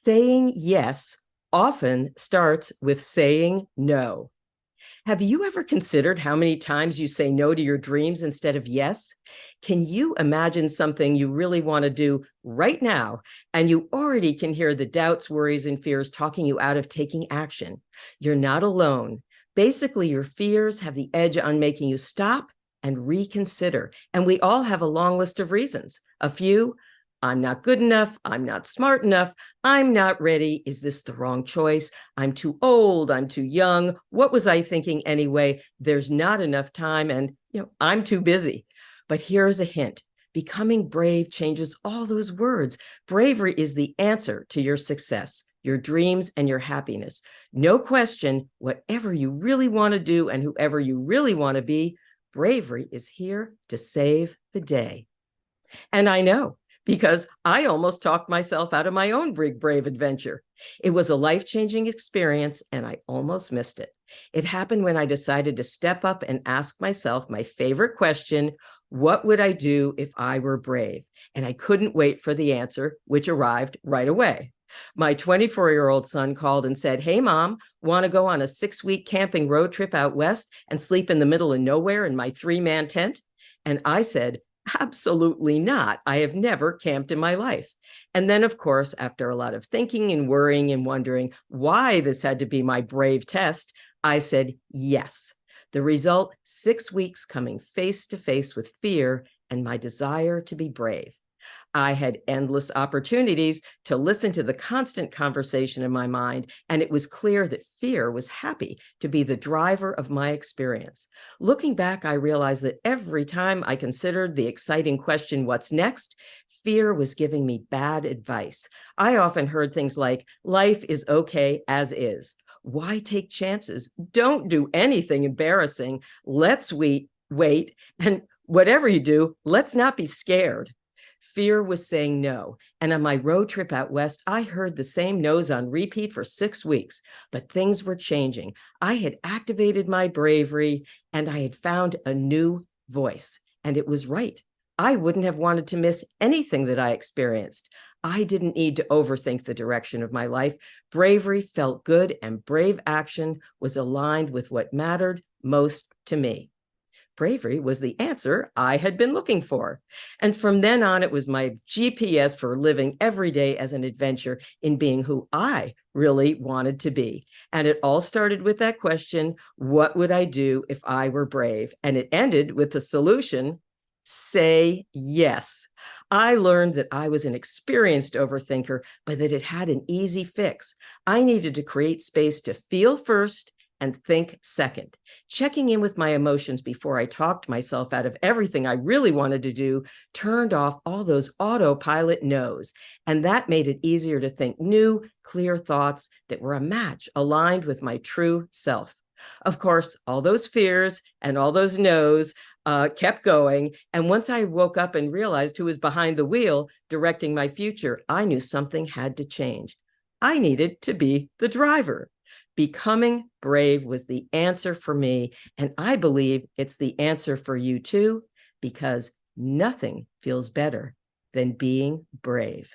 Saying yes often starts with saying no. Have you ever considered how many times you say no to your dreams instead of yes? Can you imagine something you really want to do right now, and you already can hear the doubts, worries, and fears talking you out of taking action? You're not alone. Basically, your fears have the edge on making you stop and reconsider. And we all have a long list of reasons. A few: I'm not good enough. I'm not smart enough. I'm not ready. Is this the wrong choice? I'm too old. I'm too young. What was I thinking anyway? There's not enough time. And, I'm too busy. But here's a hint. Becoming brave changes all those words. Bravery is the answer to your success, your dreams, and your happiness. No question, whatever you really want to do and whoever you really want to be, bravery is here to save the day. And I know, because I almost talked myself out of my own big, brave adventure. It was a life-changing experience, and I almost missed it. It happened when I decided to step up and ask myself my favorite question: what would I do if I were brave? And I couldn't wait for the answer, which arrived right away. My 24-year-old son called and said, "Hey, Mom, want to go on a 6-week camping road trip out west and sleep in the middle of nowhere in my 3-man tent?" And I said, "Absolutely not. I have never camped in my life." And then, of course, after a lot of thinking and worrying and wondering why this had to be my brave test, I said yes. The result: 6 weeks coming face to face with fear and my desire to be brave. I had endless opportunities to listen to the constant conversation in my mind, and it was clear that fear was happy to be the driver of my experience. Looking back, I realized that every time I considered the exciting question, what's next, fear was giving me bad advice. I often heard things like, life is okay as is. Why take chances? Don't do anything embarrassing. Let's wait, and whatever you do, let's not be scared. Fear was saying no. And on my road trip out west, I heard the same no's on repeat for 6 weeks, but things were changing. I had activated my bravery and I had found a new voice, and it was right. I wouldn't have wanted to miss anything that I experienced. I didn't need to overthink the direction of my life. Bravery felt good, and brave action was aligned with what mattered most to me. Bravery was the answer I had been looking for. And from then on, it was my GPS for living every day as an adventure in being who I really wanted to be. And it all started with that question: what would I do if I were brave? And it ended with the solution: say yes. I learned that I was an experienced overthinker, but that it had an easy fix. I needed to create space to feel first and think second. Checking in with my emotions before I talked myself out of everything I really wanted to do turned off all those autopilot no's. And that made it easier to think new, clear thoughts that were a match aligned with my true self. Of course, all those fears and all those no's kept going. And once I woke up and realized who was behind the wheel directing my future, I knew something had to change. I needed to be the driver. Becoming brave was the answer for me, and I believe it's the answer for you too, because nothing feels better than being brave.